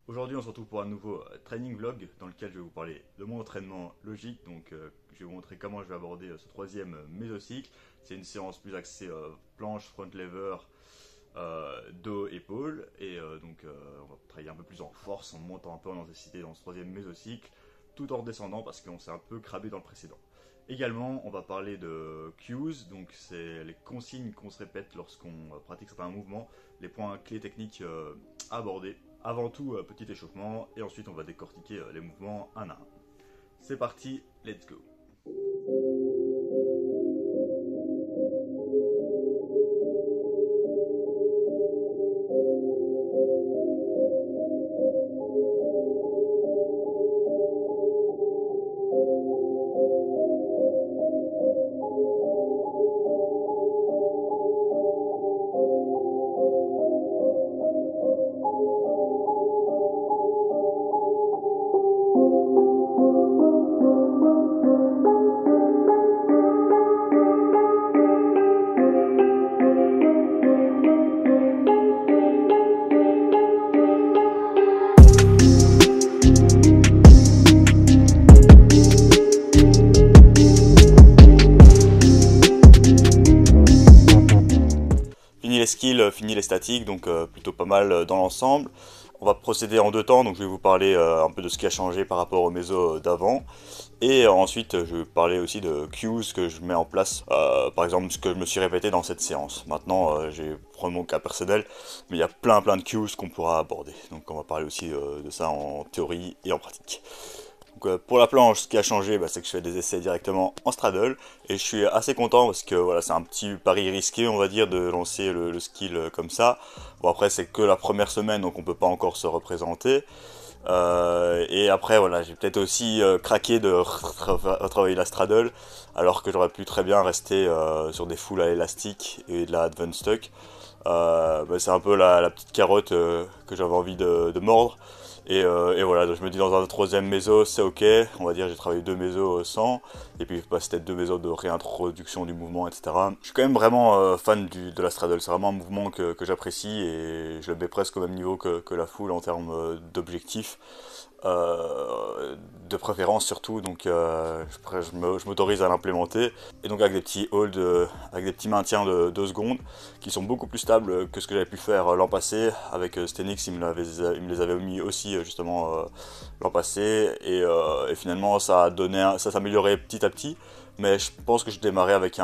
Aujourd'hui, on se retrouve pour un nouveau training vlog dans lequel je vais vous parler de mon entraînement logique. Donc, je vais vous montrer comment je vais aborder ce troisième mésocycle. C'est une séance plus axée planche, front lever, dos, épaules. Et on va travailler un peu plus en force en montant un peu en intensité dans ce troisième mésocycle, tout en redescendant parce qu'on s'est un peu crabé dans le précédent. Également, on va parler de cues, donc c'est les consignes qu'on se répète lorsqu'on pratique certains mouvements, les points clés techniques à aborder. Avant tout, petit échauffement, et ensuite on va décortiquer les mouvements un à un. C'est parti, let's go! Fini les skills, fini les statiques, donc plutôt pas mal dans l'ensemble. On va procéder en deux temps, donc je vais vous parler un peu de ce qui a changé par rapport au méso d'avant. Et ensuite, je vais parler aussi de cues que je mets en place, par exemple ce que je me suis répété dans cette séance. Maintenant, j'ai pris mon cas personnel, mais il y a plein de cues qu'on pourra aborder. Donc on va parler aussi de ça en théorie et en pratique. Donc, pour la planche, ce qui a changé, c'est que je fais des essais directement en straddle et je suis assez content parce que voilà, c'est un petit pari risqué, on va dire, de lancer le skill comme ça. Bon, après, c'est que la première semaine, donc on peut pas encore se représenter. Et après, voilà, j'ai peut-être aussi craqué de retravailler la straddle, alors que j'aurais pu très bien rester sur des foules à l'élastique et de la advanced tuck. C'est un peu la petite carotte que j'avais envie de mordre. Et voilà, donc je me dis dans un troisième méso, c'est ok, on va dire j'ai travaillé deux mésos sans, et puis c'était deux mésos de réintroduction du mouvement, etc. Je suis quand même vraiment fan de la straddle, c'est vraiment un mouvement que j'apprécie et je le mets presque au même niveau que la foule en termes d'objectifs. De préférence surtout, donc je m'autorise à l'implémenter, et donc avec des petits holds, avec des petits maintiens de 2 secondes qui sont beaucoup plus stables que ce que j'avais pu faire l'an passé avec Stenix. Il me les avait mis aussi justement l'an passé, et finalement ça s'améliorait petit à petit, mais je pense que je démarrais avec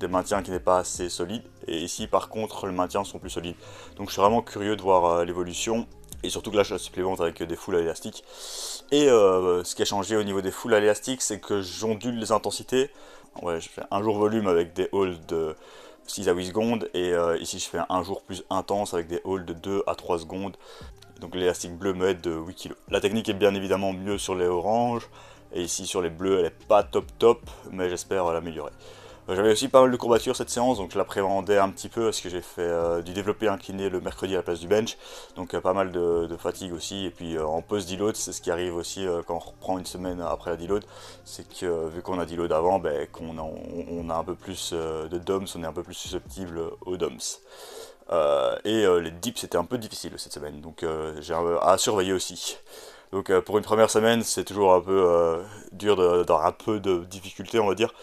des maintiens qui n'est pas assez solide, et ici par contre les maintiens sont plus solides, donc je suis vraiment curieux de voir l'évolution. Et surtout que là je la supplémente avec des foules à l'élastique. Et ce qui a changé au niveau des foules à l'élastique, c'est que j'ondule les intensités. Ouais, je fais un jour volume avec des holds de 6 à 8 secondes. Et ici je fais un jour plus intense avec des holds de 2 à 3 secondes. Donc l'élastique bleu me aide de 8 kg. La technique est bien évidemment mieux sur les oranges. Et ici sur les bleus elle est pas top, mais j'espère l'améliorer. J'avais aussi pas mal de courbatures cette séance, donc je l'appréhendais un petit peu parce que j'ai fait du développé incliné le mercredi à la place du bench, donc pas mal de fatigue aussi. Et puis en post-deload, c'est ce qui arrive aussi quand on reprend une semaine après la deload, c'est que vu qu'on a deload avant, on a un peu plus de DOMS, on est un peu plus susceptible aux DOMS. Les dips c'était un peu difficile cette semaine, donc j'ai à surveiller aussi. Donc pour une première semaine, c'est toujours un peu dur d'avoir un peu de difficulté, on va dire.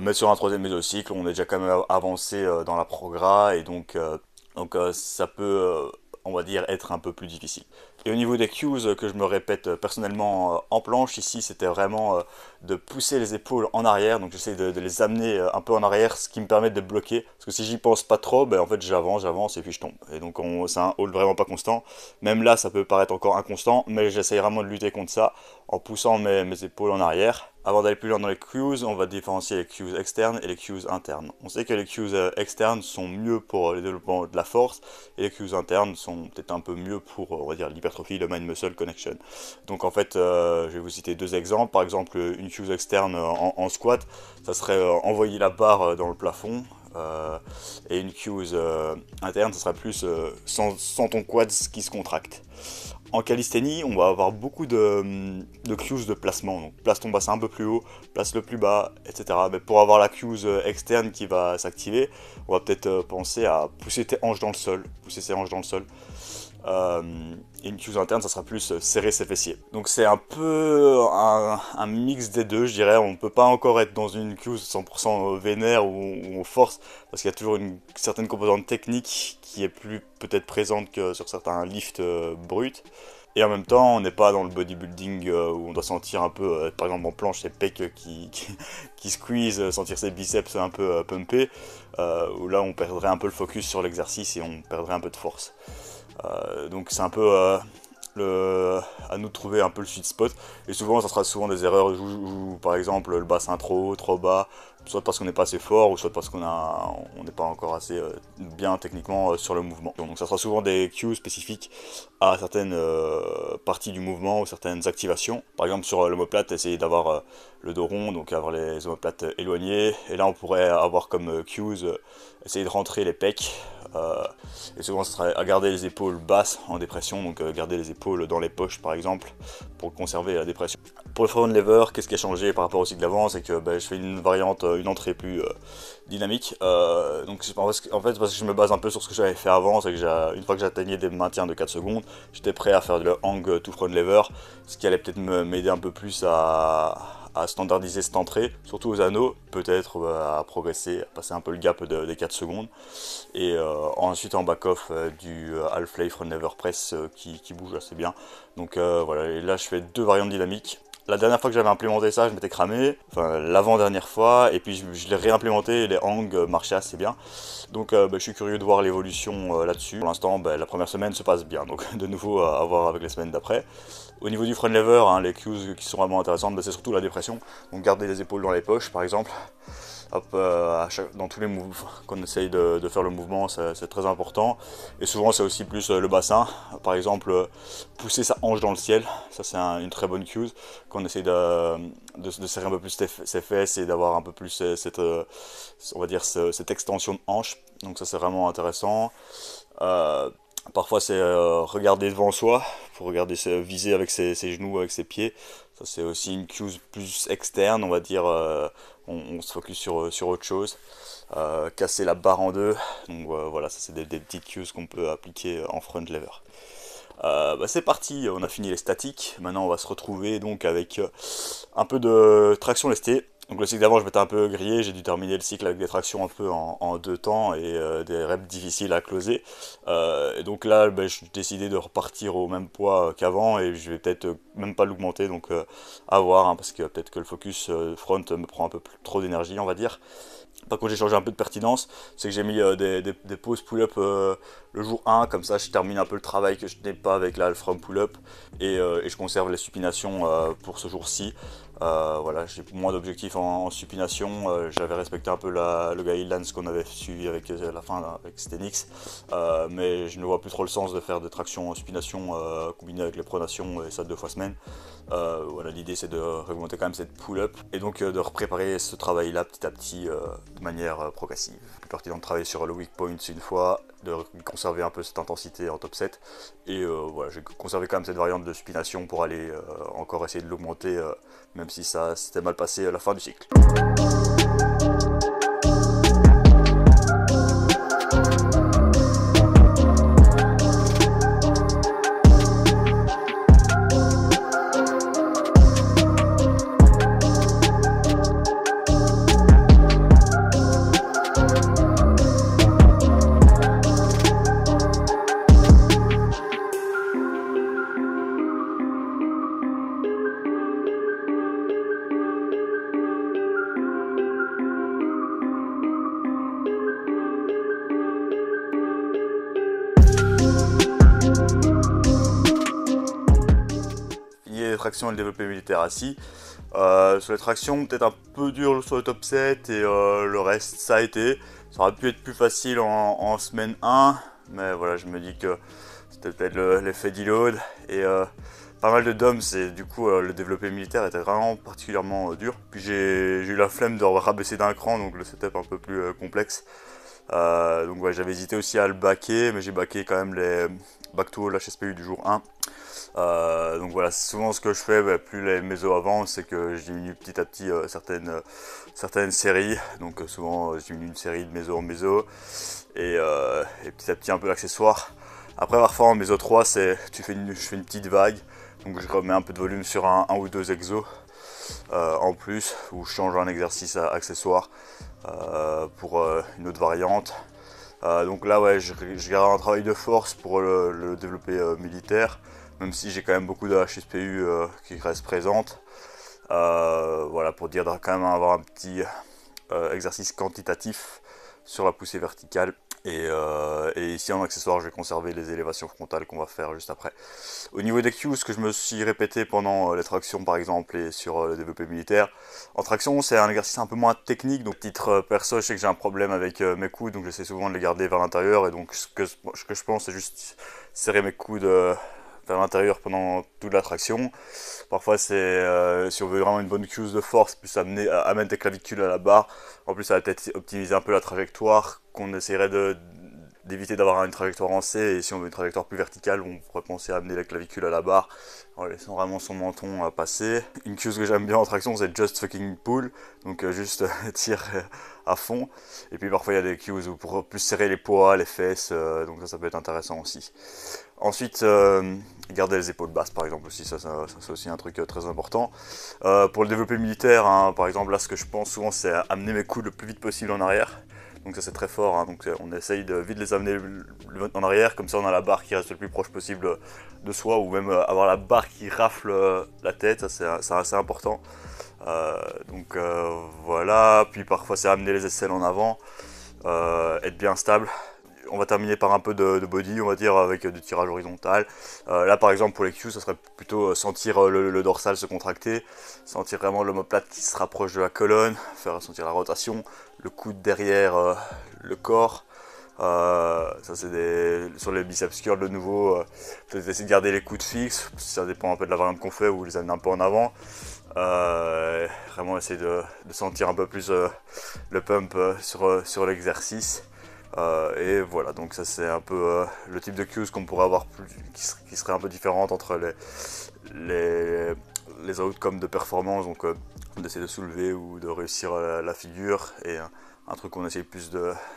Mais sur un troisième mésocycle, on est déjà quand même avancé dans la progrès, et donc ça peut, on va dire, être un peu plus difficile. Et au niveau des cues que je me répète personnellement en planche, ici c'était vraiment de pousser les épaules en arrière, donc j'essaie de les amener un peu en arrière, ce qui me permet de bloquer, parce que si j'y pense pas trop, en fait j'avance et puis je tombe. Et donc c'est un hold vraiment pas constant, même là ça peut paraître encore inconstant, mais j'essaie vraiment de lutter contre ça en poussant mes épaules en arrière. Avant d'aller plus loin dans les cues, on va différencier les cues externes et les cues internes. On sait que les cues externes sont mieux pour le développement de la force, et les cues internes sont peut-être un peu mieux pour, on va dire, l'hypertrophie, le mind-muscle connection. Donc en fait, je vais vous citer deux exemples. Par exemple, une cue externe en squat, ça serait envoyer la barre dans le plafond. Et une cue interne, ça sera plus sans ton quads qui se contracte. En calisthénie, on va avoir beaucoup de cues de placement. Donc place ton bassin un peu plus haut, place le plus bas, etc. Mais pour avoir la cue externe qui va s'activer, on va peut-être penser à pousser tes hanches dans le sol, pousser ses hanches dans le sol. Et une cue interne, ça sera plus serrer ses fessiers. Donc c'est un peu un mix des deux, je dirais. On ne peut pas encore être dans une cue 100% vénère où on force, parce qu'il y a toujours une certaine composante technique qui est plus peut-être présente que sur certains lifts bruts. Et en même temps, on n'est pas dans le bodybuilding où on doit sentir un peu, par exemple en planche, ses pecs qui squeeze, sentir ses biceps un peu pumpés, où là on perdrait un peu le focus sur l'exercice et on perdrait un peu de force. Donc c'est un peu à nous de trouver un peu le sweet spot, et souvent ça sera souvent des erreurs où par exemple le bassin trop haut, trop bas, soit parce qu'on n'est pas assez fort ou soit parce qu'on n'est pas encore assez bien techniquement sur le mouvement. Donc ça sera souvent des cues spécifiques à certaines parties du mouvement ou certaines activations. Par exemple sur l'omoplate, essayer d'avoir le dos rond, donc avoir les omoplates éloignés, et là on pourrait avoir comme cues essayer de rentrer les pecs. Et souvent ça sera à garder les épaules basses en dépression, donc garder les épaules dans les poches par exemple pour conserver la dépression. Pour le front lever, qu'est-ce qui a changé par rapport au cycle d'avant, c'est que je fais une variante, une entrée plus dynamique. Donc en fait parce que je me base un peu sur ce que j'avais fait avant, c'est que une fois que j'atteignais des maintiens de 4 secondes, j'étais prêt à faire le hang to front lever, ce qui allait peut-être m'aider un peu plus à standardiser cette entrée, surtout aux anneaux, peut-être à progresser, à passer un peu le gap des 4 secondes. Et ensuite en back-off du half-lay front lever press qui bouge assez bien. Donc voilà, et là je fais 2 variantes dynamiques. La dernière fois que j'avais implémenté ça, je m'étais cramé, enfin l'avant-dernière fois, et puis je l'ai réimplémenté et les hangs marchaient assez bien. Donc je suis curieux de voir l'évolution là-dessus. Pour l'instant, la première semaine se passe bien, donc de nouveau à voir avec les semaines d'après. Au niveau du front lever, les cues qui sont vraiment intéressantes, c'est surtout la dépression. Donc garder les épaules dans les poches par exemple. Hop, dans tous les mouvements qu'on essaye de faire le mouvement, c'est très important. Et souvent c'est aussi plus le bassin, par exemple pousser sa hanche dans le ciel, ça c'est une très bonne cue, qu'on essaye de serrer un peu plus ses fesses et d'avoir un peu plus on va dire cette extension de hanche, donc ça c'est vraiment intéressant. Parfois c'est regarder devant soi, pour regarder viser avec ses genoux, avec ses pieds. Ça c'est aussi une cue plus externe, on va dire, on se focus sur autre chose. Casser la barre en deux, donc voilà, ça c'est des petites cues qu'on peut appliquer en front lever. C'est parti, on a fini les statiques, maintenant on va se retrouver donc avec un peu de traction lestée. Donc le cycle d'avant je m'étais un peu grillé, j'ai dû terminer le cycle avec des tractions un peu en 2 temps et des reps difficiles à closer. Et donc là j'ai décidé de repartir au même poids qu'avant et je vais peut-être même pas l'augmenter, donc à voir, hein, parce que peut-être que le focus front me prend un peu trop d'énergie on va dire. Par contre j'ai changé un peu de pertinence, c'est que j'ai mis des pauses pull-up le jour 1, comme ça je termine un peu le travail que je n'ai pas avec la from pull-up et je conserve les supinations pour ce jour-ci. Voilà, j'ai moins d'objectifs en supination, j'avais respecté un peu le guidelines qu'on avait suivi avec la fin avec Stenix, mais je ne vois plus trop le sens de faire des tractions en supination combinées avec les pronations et ça 2 fois semaine. Voilà, l'idée c'est de augmenter quand même cette pull-up et donc de repréparer ce travail là petit à petit de manière progressive. Plus pertinent de travailler sur le weak point une fois, de conserver un peu cette intensité en top 7 et voilà, j'ai conservé quand même cette variante de supination pour aller encore essayer de l'augmenter même si ça s'était mal passé à la fin du cycle. Traction et le développé militaire assis. Sur les tractions, peut-être un peu dur sur le top 7 et le reste ça a été. Ça aurait pu être plus facile en semaine 1, mais voilà, je me dis que c'était peut-être l'effet deload et pas mal de DOMs et du coup le développé militaire était vraiment particulièrement dur. Puis j'ai eu la flemme de rabaisser d'un cran, donc le setup un peu plus complexe. Donc ouais, j'avais hésité aussi à le backer, mais j'ai backé quand même les back to all HSPU du jour 1. Donc voilà, souvent ce que je fais, plus les mésos avancent, c'est que je diminue petit à petit certaines séries. Donc souvent je diminue une série de méso en méso et petit à petit un peu l'accessoire. Après parfois en méso 3, je fais une petite vague, donc je remets un peu de volume sur un ou deux exos en plus, ou je change un exercice accessoire pour une autre variante. Donc là ouais, je garde un travail de force pour le développer militaire, même si j'ai quand même beaucoup de HSPU qui restent présentes. Voilà, pour dire quand même avoir un petit exercice quantitatif sur la poussée verticale. Et ici en accessoire, je vais conserver les élévations frontales qu'on va faire juste après. Au niveau des cues, ce que je me suis répété pendant les tractions par exemple et sur le développé militaire, en traction c'est un exercice un peu moins technique, donc titre perso je sais que j'ai un problème avec mes coudes, donc j'essaie souvent de les garder vers l'intérieur, et donc ce que je pense c'est juste serrer mes coudes vers l'intérieur pendant toute la traction. Parfois c'est si on veut vraiment une bonne cue de force, plus amène tes clavicules à la barre. En plus ça va peut-être optimiser un peu la trajectoire, qu'on essaierait d'éviter d'avoir une trajectoire en C, et si on veut une trajectoire plus verticale, on pourrait penser à amener la clavicule à la barre en laissant vraiment son menton passer. Une cue que j'aime bien en traction, c'est just fucking pull, donc juste tire à fond. Et puis parfois il y a des cues où pour plus serrer les poids, les fesses, donc ça peut être intéressant aussi. Ensuite, garder les épaules basses par exemple aussi, ça c'est aussi un truc très important. Pour le développé militaire, hein, par exemple, là ce que je pense souvent c'est amener mes coudes le plus vite possible en arrière. Donc ça c'est très fort, hein. Donc on essaye de vite les amener en arrière, comme ça on a la barre qui reste le plus proche possible de soi, ou même avoir la barre qui rafle la tête, ça c'est assez important. Donc voilà, puis parfois c'est amener les aisselles en avant, être bien stable. On va terminer par un peu de body, on va dire, avec du tirage horizontal. Là par exemple pour les cues, ça serait plutôt sentir le dorsal se contracter, sentir vraiment l'omoplate qui se rapproche de la colonne, faire sentir la rotation, le coude derrière le corps. Ça c'est sur les biceps curls de nouveau, peut-être essayer de garder les coudes fixes, ça dépend un peu de la variante qu'on fait, ou les amener un peu en avant. Vraiment essayer de sentir un peu plus le pump sur l'exercice. Et voilà, donc ça c'est un peu le type de cues qu'on pourrait avoir qui serait un peu différente entre les outcomes de performance, donc d'essayer de soulever ou de réussir la figure, et un truc qu'on essaye plus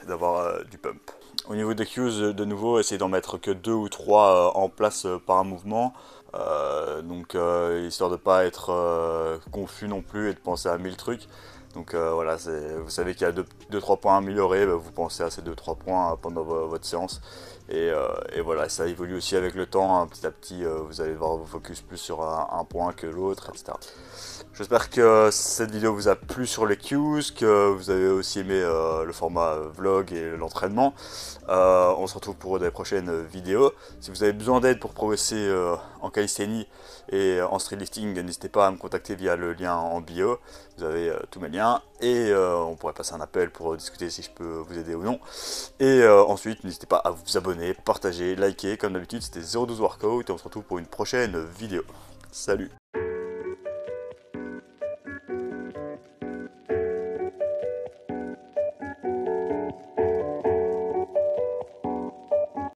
d'avoir du pump. Au niveau des cues, de nouveau, essayer d'en mettre que 2 ou 3 en place par un mouvement, donc histoire de pas être confus non plus et de penser à 1000 trucs. Donc voilà, vous savez qu'il y a 2-3 points à améliorer, vous pensez à ces 2-3 points pendant votre séance. Et voilà, ça évolue aussi avec le temps, hein. Petit à petit, vous allez devoir vous focus plus sur un point que l'autre, etc. J'espère que cette vidéo vous a plu sur les cues, que vous avez aussi aimé le format vlog et l'entraînement. On se retrouve pour des prochaines vidéos. Si vous avez besoin d'aide pour progresser en calisthénie et en streetlifting, n'hésitez pas à me contacter via le lien en bio. Vous avez tous mes liens, et on pourrait passer un appel pour discuter si je peux vous aider ou non. Et ensuite, n'hésitez pas à vous abonner, partager, liker. Comme d'habitude, c'était 012 Workout, et on se retrouve pour une prochaine vidéo. Salut!